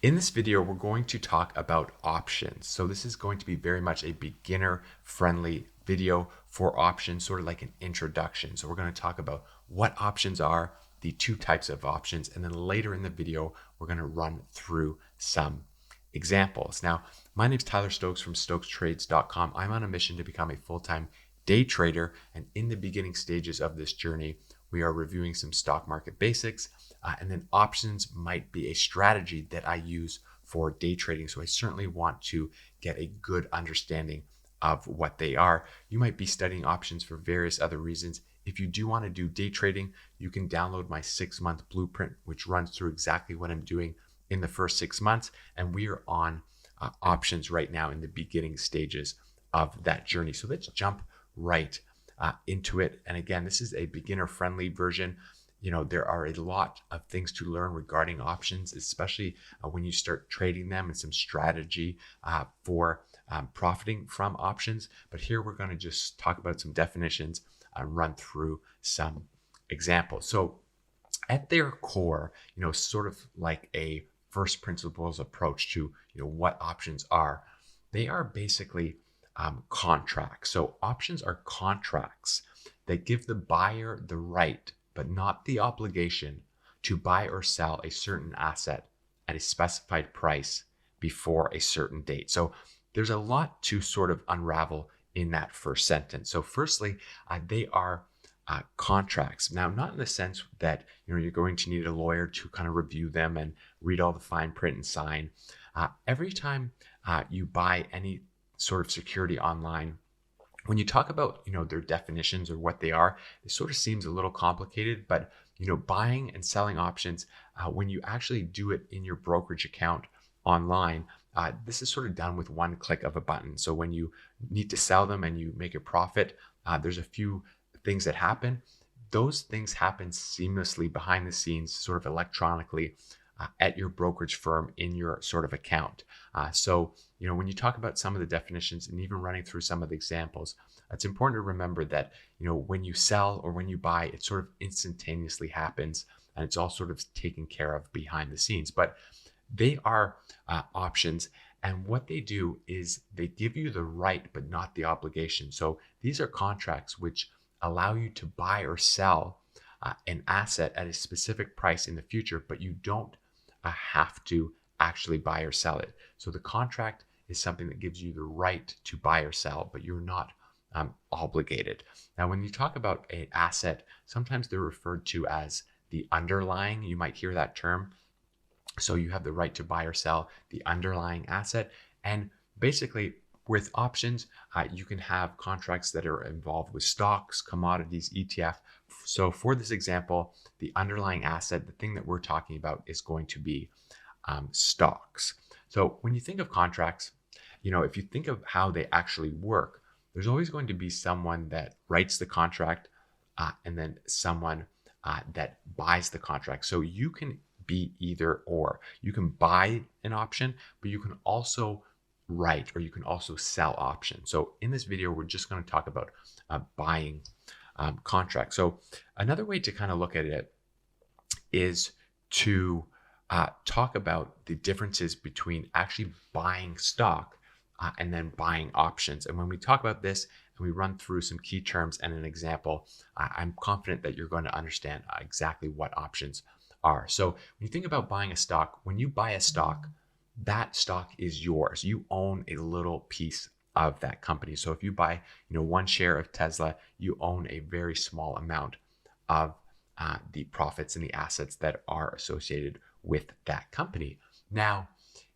In this video, we're going to talk about options. So this is going to be very much a beginner-friendly video for options, sort of like an introduction. So we're going to talk about what options are, the two types of options, and then later in the video, we're going to run through some examples. Now, my name is Tyler Stokes from StokesTrades.com. I'm on a mission to become a full-time day trader, and in the beginning stages of this journey, we are reviewing some stock market basics, and then options might be a strategy that I use for day trading. So I certainly want to get a good understanding of what they are. You might be studying options for various other reasons. If you do want to do day trading, you can download my 6-month blueprint, which runs through exactly what I'm doing in the first 6 months. And we are on options right now in the beginning stages of that journey. So let's jump right into it. And again, this is a beginner-friendly version. There are a lot of things to learn regarding options, especially when you start trading them, and some strategy for profiting from options. But here we're going to just talk about some definitions and run through some examples. So at their core, sort of like a first principles approach to what options are, they are basically contracts. So options are contracts that give the buyer the right, but not the obligation, to buy or sell a certain asset at a specified price before a certain date. So there's a lot to sort of unravel in that first sentence. So firstly, they are contracts. Now, not in the sense that you're going to need a lawyer to kind of review them and read all the fine print and sign. Every time you buy any sort of security online, when you talk about their definitions or what they are, it sort of seems a little complicated. But buying and selling options, when you actually do it in your brokerage account online, this is sort of done with one click of a button. So when you need to sell them and you make a profit, there's a few things that happen. Those things happen seamlessly behind the scenes, sort of electronically, at your brokerage firm in your sort of account. So when you talk about some of the definitions and even running through some of the examples, it's important to remember that when you sell or when you buy, it sort of instantaneously happens, and it's all sort of taken care of behind the scenes. But they are options, and what they do is they give you the right but not the obligation. So these are contracts which allow you to buy or sell an asset at a specific price in the future, but you don't have to actually buy or sell it. So the contract is something that gives you the right to buy or sell, but you're not obligated. Now, when you talk about an asset, sometimes they're referred to as the underlying. You might hear that term. So you have the right to buy or sell the underlying asset. And basically, with options, you can have contracts that are involved with stocks, commodities, ETF. So for this example, the underlying asset, the thing that we're talking about, is going to be stocks. So when you think of contracts, if you think of how they actually work, there's always going to be someone that writes the contract and then someone that buys the contract. So you can be either or. You can buy an option, but you can also write, or you can also sell options. So in this video, we're just going to talk about buying contracts. So another way to kind of look at it is to talk about the differences between actually buying stock and then buying options. And when we talk about this and we run through some key terms and an example, I'm confident that you're going to understand exactly what options are. So when you think about buying a stock, when you buy a stock, that stock is yours. You own a little piece of that company. So if you buy, one share of Tesla, you own a very small amount of the profits and the assets that are associated with that company. Now,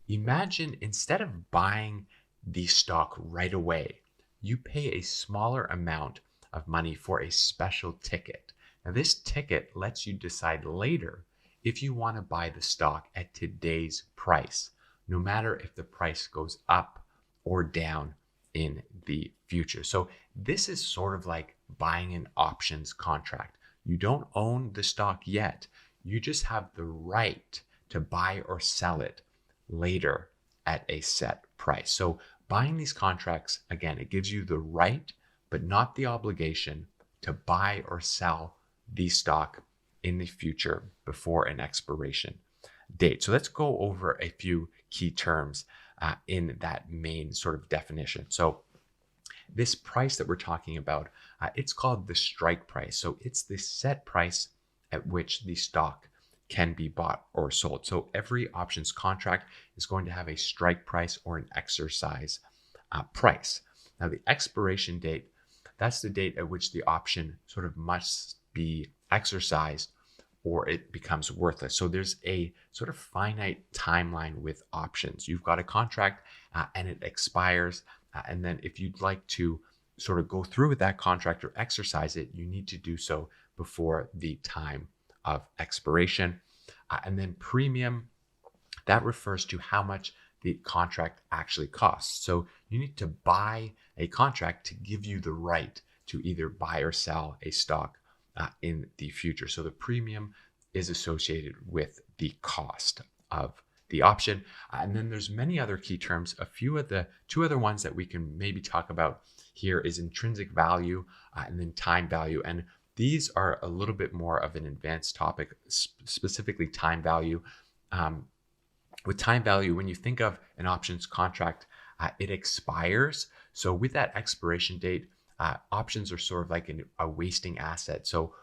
imagine instead of buying the stock right away, you pay a smaller amount of money for a special ticket. Now, this ticket lets you decide later if you want to buy the stock at today's price, no matter if the price goes up or down in the future. So this is sort of like buying an options contract. You don't own the stock yet. You just have the right to buy or sell it later at a set price. So buying these contracts, again, it gives you the right, but not the obligation, to buy or sell the stock in the future before an expiration date. So let's go over a few key terms in that main sort of definition. So this price that we're talking about, it's called the strike price. So it's the set price at which the stock can be bought or sold. So every options contract is going to have a strike price or an exercise price. Now, the expiration date, that's the date at which the option sort of must be exercised or it becomes worthless. So there's a sort of finite timeline with options. You've got a contract and it expires. And then if you'd like to sort of go through with that contract or exercise it, you need to do so before the time of expiration. And then premium, that refers to how much the contract actually costs. So you need to buy a contract to give you the right to either buy or sell a stock in the future. So the premium is associated with the cost of the option. And then there's many other key terms. Two other ones that we can maybe talk about here is intrinsic value and then time value. And these are a little bit more of an advanced topic, specifically time value. With time value, when you think of an options contract, it expires. So with that expiration date, options are sort of like a wasting asset. So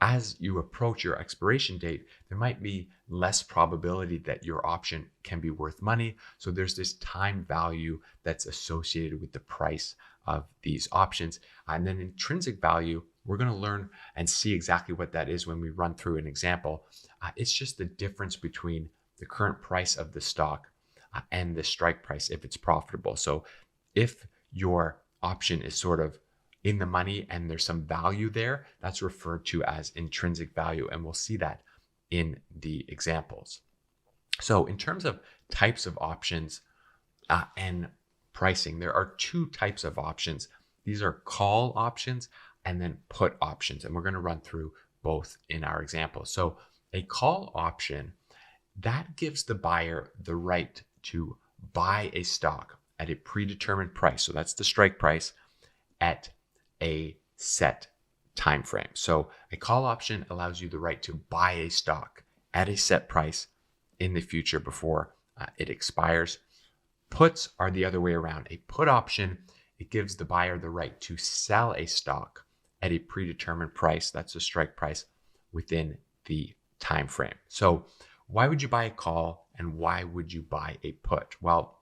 as you approach your expiration date, there might be less probability that your option can be worth money. So there's this time value that's associated with the price of these options. And then intrinsic value, we're going to learn and see exactly what that is when we run through an example. It's just the difference between the current price of the stock and the strike price if it's profitable. So if your option is sort of in the money and there's some value there, that's referred to as intrinsic value. And we'll see that in the examples. So in terms of types of options and pricing, there are two types of options. These are call options and then put options. And we're going to run through both in our example. So a call option, that gives the buyer the right to buy a stock at a predetermined price. So that's the strike price at a set time frame. So a call option allows you the right to buy a stock at a set price in the future before it expires. Puts are the other way around. A put option, it gives the buyer the right to sell a stock at a predetermined price. That's the strike price within the time frame. So why would you buy a call and why would you buy a put? Well,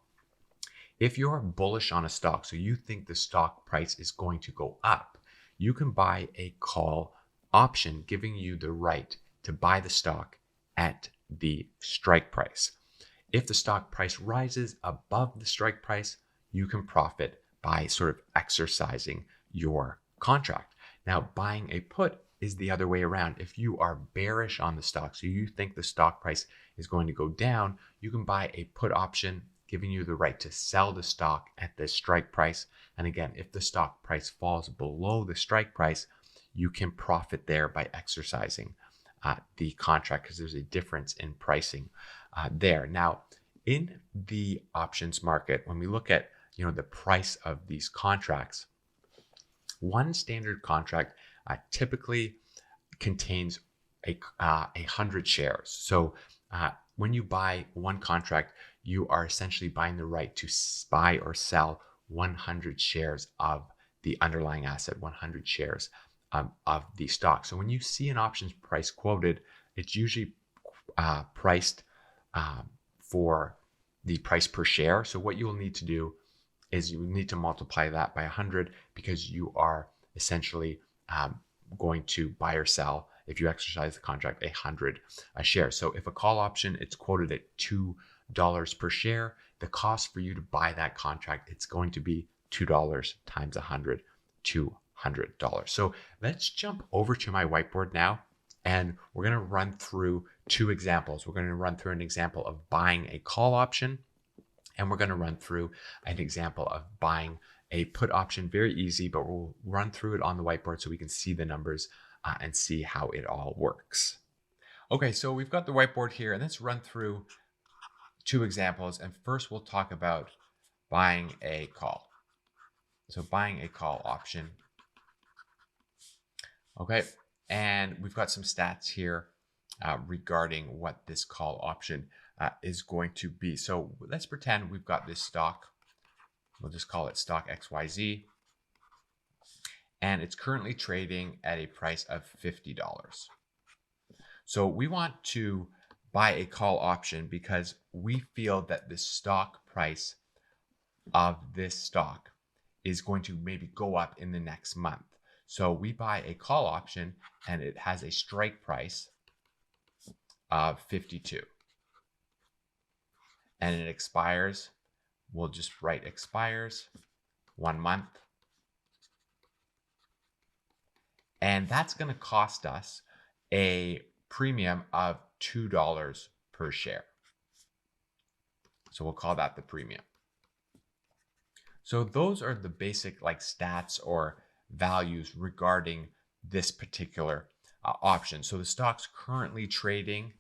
if you're bullish on a stock, so you think the stock price is going to go up, you can buy a call option giving you the right to buy the stock at the strike price. If the stock price rises above the strike price, you can profit by sort of exercising your contract. Now, buying a put is the other way around. If you are bearish on the stock, so you think the stock price is going to go down, you can buy a put option giving you the right to sell the stock at the strike price. And again, if the stock price falls below the strike price, you can profit there by exercising the contract because there's a difference in pricing there. Now, in the options market, when we look at the price of these contracts, one standard contract typically contains 100 shares. So when you buy one contract, you are essentially buying the right to buy or sell 100 shares of the underlying asset, 100 shares of the stock. So when you see an options price quoted, it's usually priced for the price per share. So what you will need to do is you need to multiply that by 100 because you are essentially going to buy or sell, if you exercise the contract, 100 shares. So if a call option, it's quoted at $2 per share, the cost for you to buy that contract, it's going to be $2 times 100, $200. So let's jump over to my whiteboard now, and we're going to run through two examples. We're going to run through an example of buying a call option, and we're going to run through an example of buying a put option. Very easy, but we'll run through it on the whiteboard so we can see the numbers and see how it all works. Okay, so we've got the whiteboard here, and let's run through two examples. And first, we'll talk about buying a call. So buying a call option. Okay, and we've got some stats here. regarding what this call option is going to be. So let's pretend we've got this stock. We'll just call it stock XYZ. And it's currently trading at a price of $50. So we want to buy a call option because we feel that the stock price of this stock is going to maybe go up in the next month. So we buy a call option and it has a strike price of 52. And it expires. We'll just write expires 1 month. And that's going to cost us a premium of $2 per share. So we'll call that the premium. So those are the basic stats or values regarding this particular option. So the stock's currently trading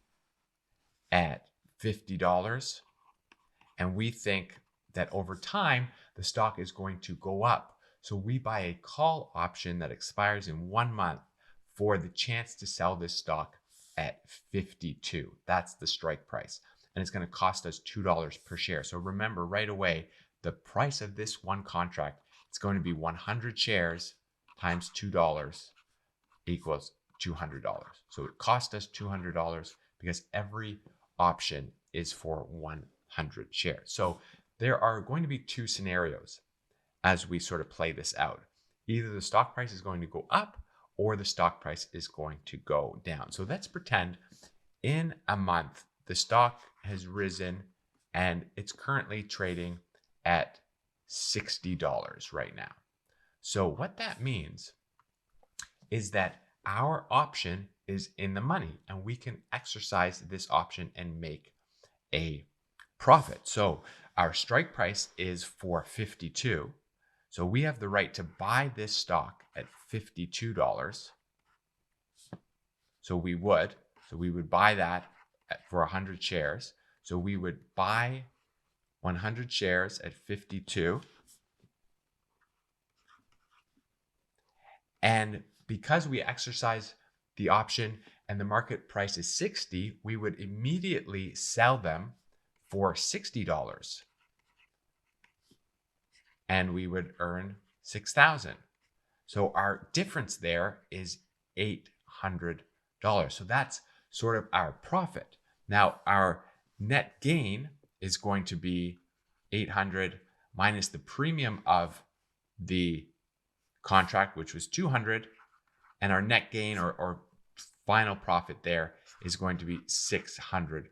at $50. And we think that over time, the stock is going to go up. So we buy a call option that expires in 1 month for the chance to sell this stock at 52. That's the strike price. And it's going to cost us $2 per share. So remember right away, the price of this one contract, it's going to be 100 shares times $2 equals $200. So it cost us $200 because every option is for 100 shares. So there are going to be two scenarios as we sort of play this out. Either the stock price is going to go up or the stock price is going to go down. So let's pretend in a month, the stock has risen and it's currently trading at $60 right now. So what that means is that our option is in the money and we can exercise this option and make a profit. So our strike price is for 52. So we have the right to buy this stock at $52. So we would buy that for 100 shares. So we would buy 100 shares at 52. And because we exercise the option and the market price is 60, we would immediately sell them for $60. And we would earn $6,000. So our difference there is $800. So that's sort of our profit. Now our net gain is going to be 800 minus the premium of the contract, which was 200, and our net gain or final profit there is going to be $600.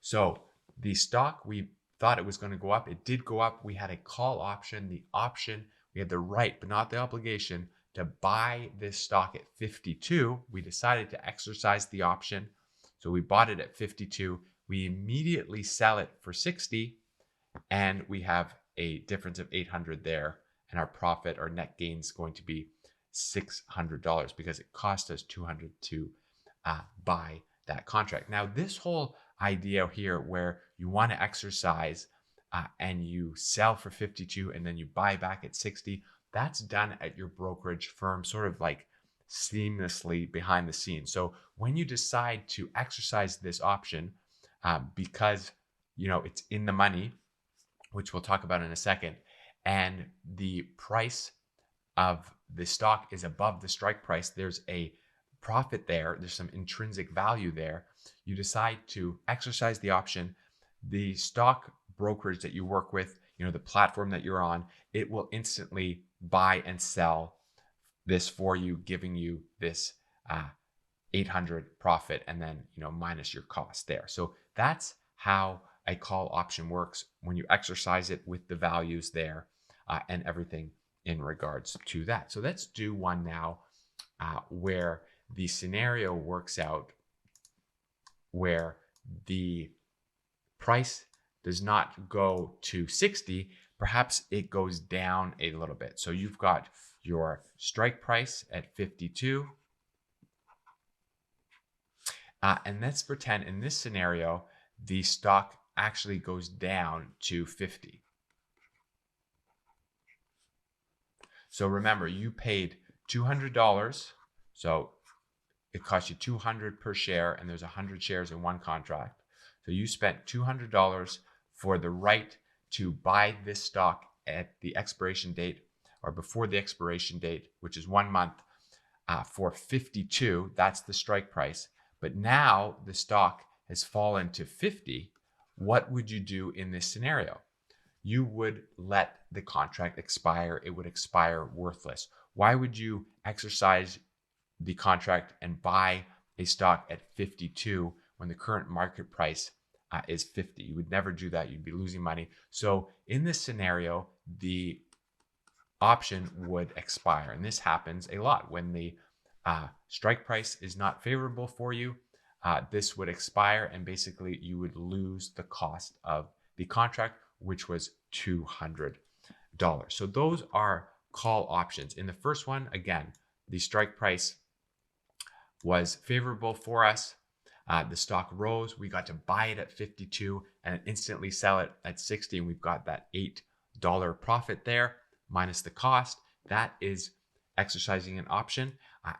So the stock, we thought it was going to go up. It did go up. We had a call option. The option, we had the right, but not the obligation to buy this stock at 52. We decided to exercise the option. So we bought it at 52. We immediately sell it for 60, and we have a difference of 800 there. And our profit or net gain is going to be $600 because it cost us 200 to buy that contract. Now, this whole idea here where you want to exercise and you sell for 52 and then you buy back at 60, that's done at your brokerage firm sort of like seamlessly behind the scenes. So when you decide to exercise this option because it's in the money, which we'll talk about in a second, and the price of the stock is above the strike price, there's a profit there, there's some intrinsic value there. You decide to exercise the option. The stock brokerage that you work with, the platform that you're on, it will instantly buy and sell this for you, giving you this 800 profit and then minus your cost there. So that's how a call option works when you exercise it with the values there and everything in regards to that. So let's do one now where the scenario works out where the price does not go to 60, perhaps it goes down a little bit. So you've got your strike price at 52. And let's pretend in this scenario, the stock actually goes down to 50. So remember, you paid $200. So it costs you $200 per share, and there's 100 shares in one contract. So you spent $200 for the right to buy this stock at the expiration date or before the expiration date, which is 1 month, for 52. That's the strike price. But now the stock has fallen to 50. What would you do in this scenario? You would let the contract expire. It would expire worthless. Why would you exercise the contract and buy a stock at 52 when the current market price is 50? You would never do that. You'd be losing money. So in this scenario, the option would expire. And this happens a lot when the strike price is not favorable for you. This would expire, and basically you would lose the cost of the contract, which was $200. So those are call options. In the first one, again, the strike price was favorable for us. The stock rose. We got to buy it at 52 and instantly sell it at 60. And we've got that $8 profit there minus the cost. That is exercising an option.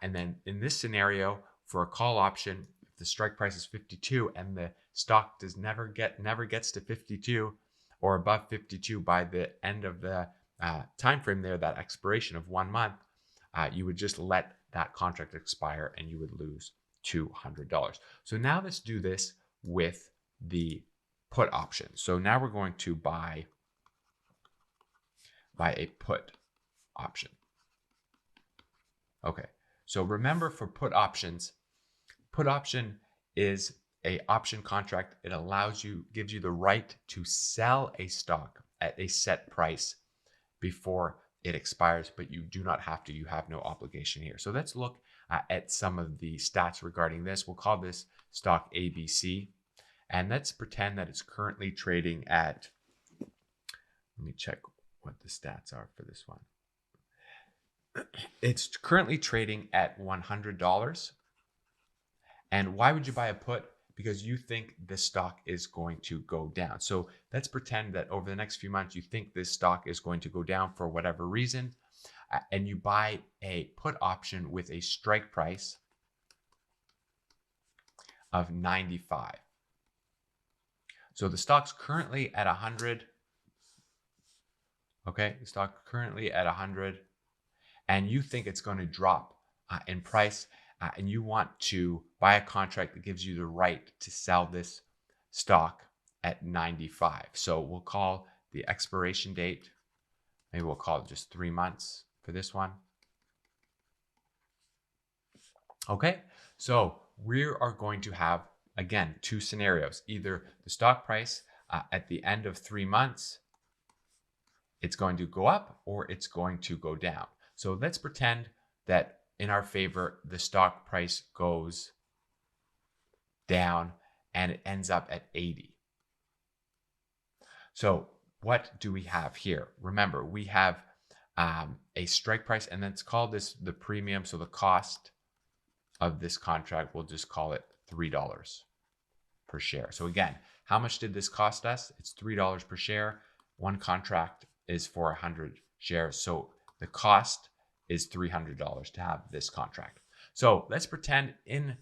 And then in this scenario, for a call option, if the strike price is 52 and the stock never gets to 52 or above 52 by the end of the time frame there, that expiration of 1 month, you would just let that contract expire and you would lose $200. So now let's do this with the put option. So now we're going to buy a put option. Okay, so remember, for put options, put option is a option contract. It gives you the right to sell a stock at a set price before it expires, but you do not have to. You have no obligation here. So let's look at some of the stats regarding this. We'll call this stock ABC, and let's pretend that it's currently trading at, let me check what the stats are for this one. It's currently trading at $100. And why would you buy a put? Because you think this stock is going to go down. So let's pretend that over the next few months, you think this stock is going to go down for whatever reason, and you buy a put option with a strike price of 95. So the stock's currently at 100. Okay, the stock currently at 100, and you think it's going to drop in price, and you want to buy a contract that gives you the right to sell this stock at 95. So we'll call the expiration date, maybe we'll call it just 3 months for this one. Okay, so we are going to have, again, two scenarios. Either the stock price at the end of 3 months, it's going to go up or it's going to go down. So let's pretend that in our favor, the stock price goes down and it ends up at 80. So what do we have here? Remember, we have a strike price, and let's call this the premium. So the cost of this contract, we'll just call it $3 per share. So again, how much did this cost us? It's $3 per share. One contract is for 100 shares. So the cost is $300 to have this contract. So let's pretend in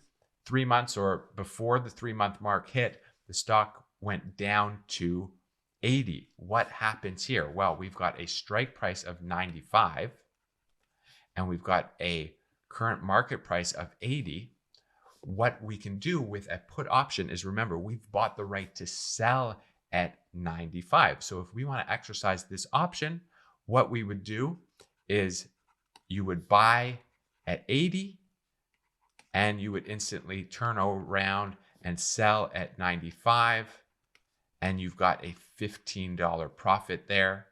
3 months, or before the 3-month mark hit, the stock went down to 80. What happens here? Well, we've got a strike price of 95 and we've got a current market price of 80. What we can do with a put option is, remember, we've bought the right to sell at 95. So if we want to exercise this option, what we would do is you would buy at 80 and you would instantly turn around and sell at 95, and you've got a $15 profit there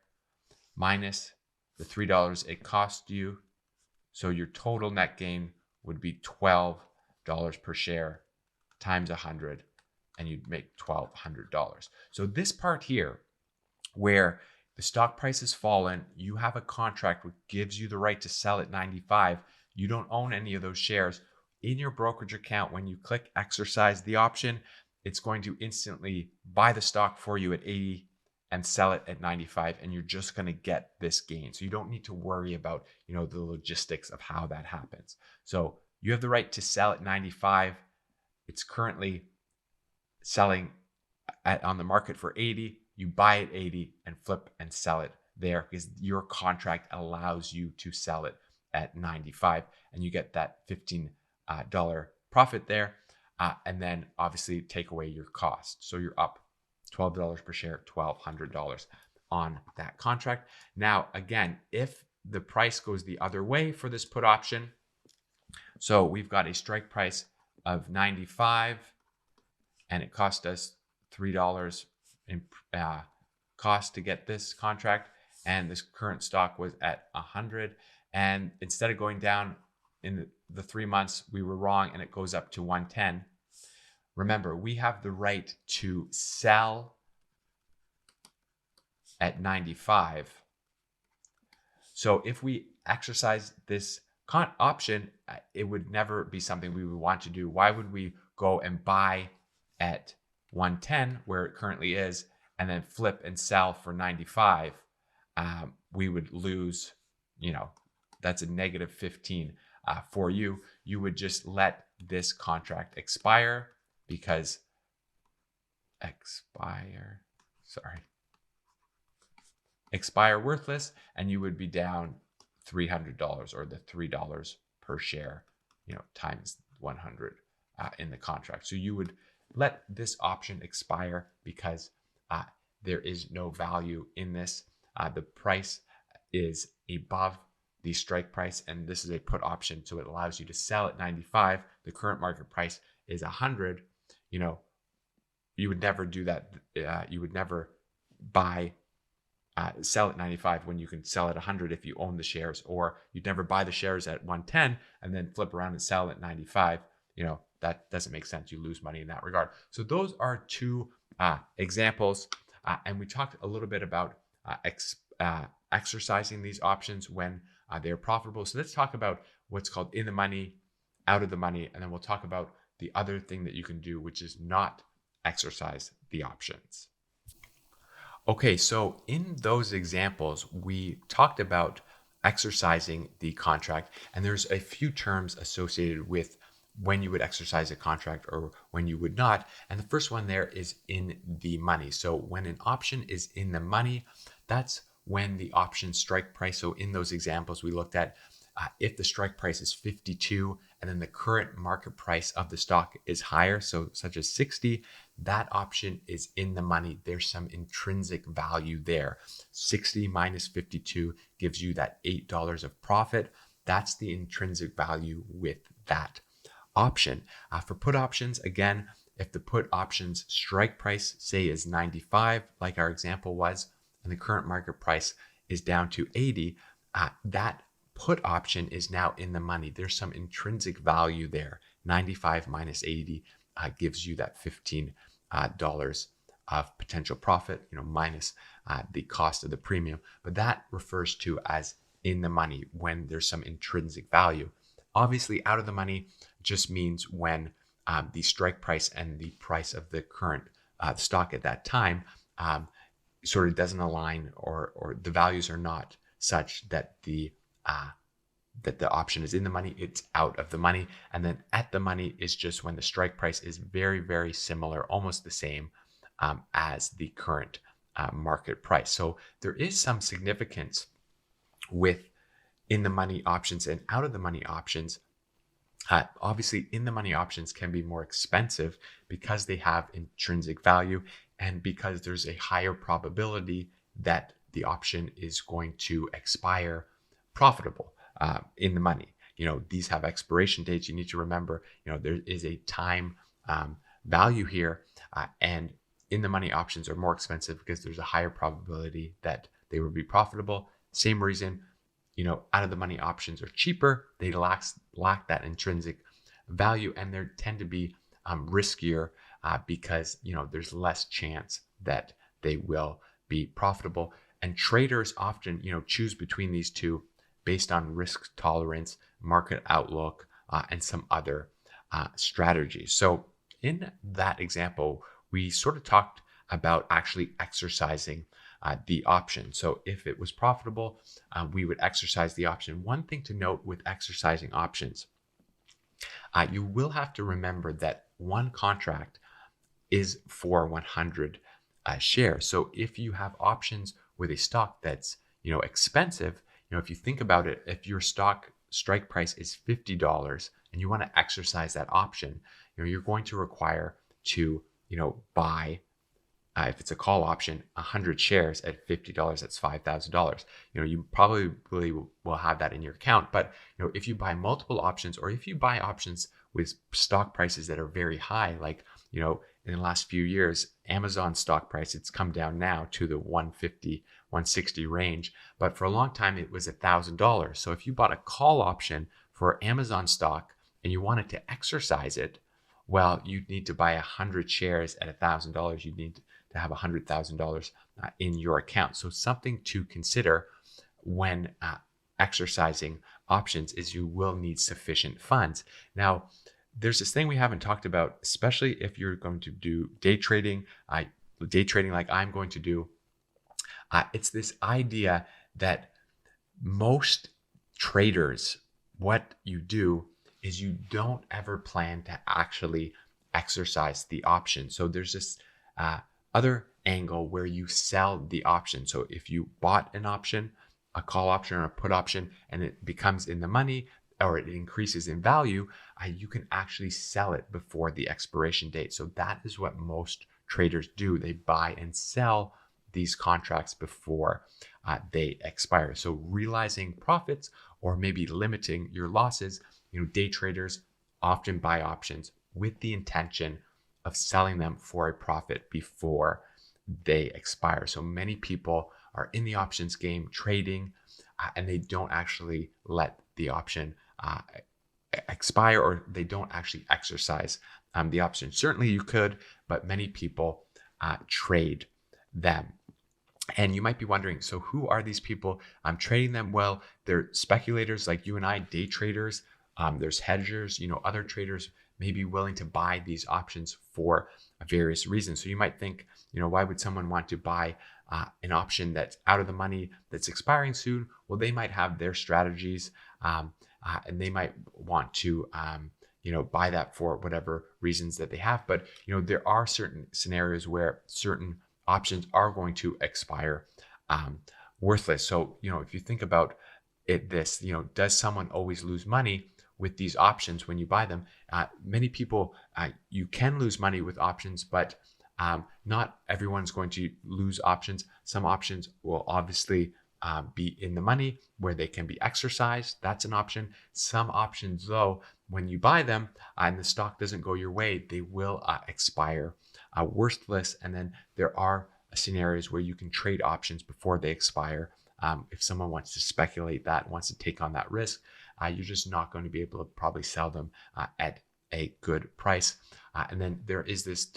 minus the $3 it cost you. So your total net gain would be $12 per share times 100, and you'd make $1,200. So this part here, where the stock price has fallen, you have a contract which gives you the right to sell at 95. You don't own any of those shares. In your brokerage account, when you click exercise the option, it's going to instantly buy the stock for you at 80 and sell it at 95, and you're just going to get this gain. So you don't need to worry about, the logistics of how that happens. So You have the right to sell at 95. It's currently selling on the market for 80. You buy at 80 and flip and sell it there because your contract allows you to sell it at 95, and you get that $15 profit there. And then obviously take away your cost. So you're up $12 per share, $1,200 on that contract. Now, again, if the price goes the other way for this put option, so we've got a strike price of 95 and it cost us $3 in cost to get this contract, and this current stock was at 100, and instead of going down in the 3 months, we were wrong and it goes up to 110. Remember, we have the right to sell at 95. So if we exercise this option, it would never be something we would want to do. Why would we go and buy at 110 where it currently is and then flip and sell for 95? We would lose, that's a negative 15 for you. You would just let this contract expire because expire worthless, and you would be down $300, or the $3 per share, times 100 in the contract. So you would let this option expire because there is no value in this. The price is above the strike price, and this is a put option, so it allows you to sell at 95. The current market price is 100. You would never do that. You would never sell at 95 when you can sell at 100 if you own the shares, or you'd never buy the shares at 110 and then flip around and sell at 95. That doesn't make sense. You lose money in that regard. So those are two examples, and we talked a little bit about exercising these options when they're profitable. So let's talk about what's called in the money, out of the money, and then we'll talk about the other thing that you can do, which is not exercise the options. Okay, so in those examples, we talked about exercising the contract, and there's a few terms associated with when you would exercise a contract or when you would not. And the first one there is in the money. So when an option is in the money, that's when the option strike price. So in those examples we looked at, if the strike price is 52 and then the current market price of the stock is higher, so such as 60, that option is in the money. There's some intrinsic value there. 60 minus 52 gives you that $8 of profit. That's the intrinsic value with that option. For put options, again, if the put option's strike price, say, is 95, like our example was, and the current market price is down to 80, that put option is now in the money. There's some intrinsic value there. 95 minus 80 gives you that $15 of potential profit, minus the cost of the premium. But that refers to as in the money when there's some intrinsic value. Obviously, out of the money just means when the strike price and the price of the current stock at that time sort of doesn't align, or the values are not such that the option is in the money. It's out of the money. And then at the money is just when the strike price is very, very similar, almost the same as the current market price. So there is some significance with in the money options and out of the money options. Obviously, in the money options can be more expensive because they have intrinsic value and because there's a higher probability that the option is going to expire profitable in the money. These have expiration dates. You need to remember, there is a time value here, and in the money options are more expensive because there's a higher probability that they will be profitable. Same reason, out of the money options are cheaper. They lack that intrinsic value, and they tend to be riskier because there's less chance that they will be profitable. And traders often choose between these two based on risk tolerance, market outlook, and some other strategies. So in that example, we sort of talked about actually exercising the option. So if it was profitable, we would exercise the option. One thing to note with exercising options You will have to remember that one contract is for 100 shares. So if you have options with a stock that's expensive, if you think about it, if your stock strike price is $50 and you want to exercise that option, you're going to require to buy, if it's a call option, 100 shares at $50, that's $5,000. You probably will have that in your account. But if you buy multiple options, or if you buy options with stock prices that are very high, like in the last few years, Amazon stock price, it's come down now to the 150, 160 range. But for a long time, it was $1,000. So if you bought a call option for Amazon stock and you wanted to exercise it, well, you'd need to buy 100 shares at $1,000. You'd need to have $100,000 in your account. So something to consider when exercising options is you will need sufficient funds. Now, there's this thing we haven't talked about, especially if you're going to do day trading like I'm going to do. It's this idea that most traders, what you do is you don't ever plan to actually exercise the option. So there's this other angle where you sell the option. So if you bought an option, a call option or a put option, and it becomes in the money or it increases in value, you can actually sell it before the expiration date. So that is what most traders do. They buy and sell these contracts before they expire. So realizing profits or maybe limiting your losses, day traders often buy options with the intention of selling them for a profit before they expire. So many people are in the options game trading and they don't actually let the option expire, or they don't actually exercise the option. Certainly you could, but many people trade them. And you might be wondering, so who are these people trading them? Well, they're speculators like you and I, day traders. There's hedgers, other traders may be willing to buy these options for various reasons. So you might think, why would someone want to buy an option that's out of the money, that's expiring soon? Well, they might have their strategies and they might want to, buy that for whatever reasons that they have. But, there are certain scenarios where certain options are going to expire worthless. So, if you think about it, does someone always lose money with these options when you buy them? Many people, you can lose money with options, but not everyone's going to lose options. Some options will obviously be in the money where they can be exercised. That's an option. Some options, though, when you buy them and the stock doesn't go your way, they will expire worthless. And then there are scenarios where you can trade options before they expire. If someone wants to speculate that, wants to take on that risk, you're just not going to be able to probably sell them at a good price. And then there is this,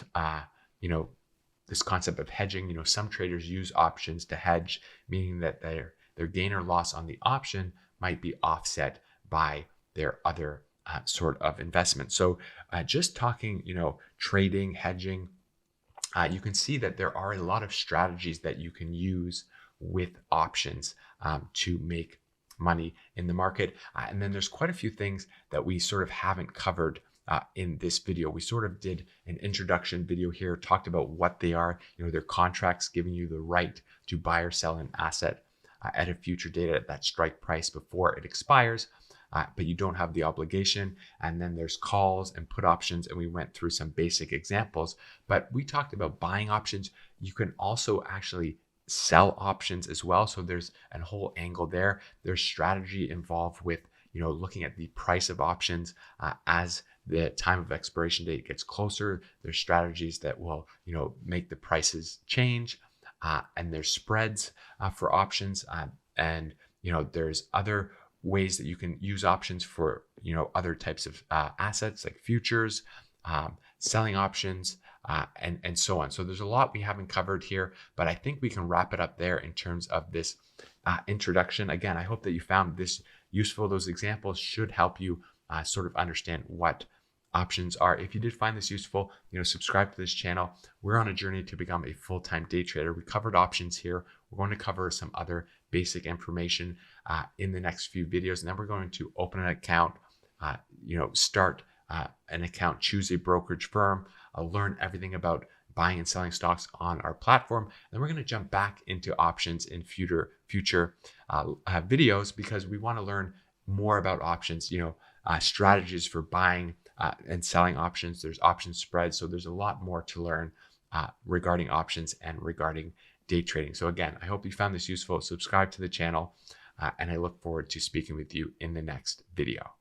this concept of hedging. Some traders use options to hedge, meaning that their gain or loss on the option might be offset by their other sort of investment. So just talking, trading, hedging, you can see that there are a lot of strategies that you can use with options to make money in the market. And then there's quite a few things that we sort of haven't covered in this video. We sort of did an introduction video here, talked about what they are. They're contracts giving you the right to buy or sell an asset at a future date at that strike price before it expires. But you don't have the obligation. And then there's calls and put options. And we went through some basic examples, but we talked about buying options. You can also actually sell options as well. So there's a whole angle there. There's strategy involved with, looking at the price of options as the time of expiration date gets closer. There's strategies that will, make the prices change. And there's spreads for options. And there's other ways that you can use options for, other types of assets like futures, selling options, and so on. So there's a lot we haven't covered here, but I think we can wrap it up there in terms of this introduction. Again, I hope that you found this useful. Those examples should help you sort of understand what options are. If you did find this useful, subscribe to this channel. We're on a journey to become a full-time day trader. We covered options here. We're going to cover some other basic information in the next few videos, and then we're going to open an account start an account, choose a brokerage firm, learn everything about buying and selling stocks on our platform. And we're going to jump back into options in future videos, because we want to learn more about options, strategies for buying and selling options. There's option spreads. So there's a lot more to learn regarding options and regarding day trading. So again, I hope you found this useful. Subscribe to the channel, and I look forward to speaking with you in the next video.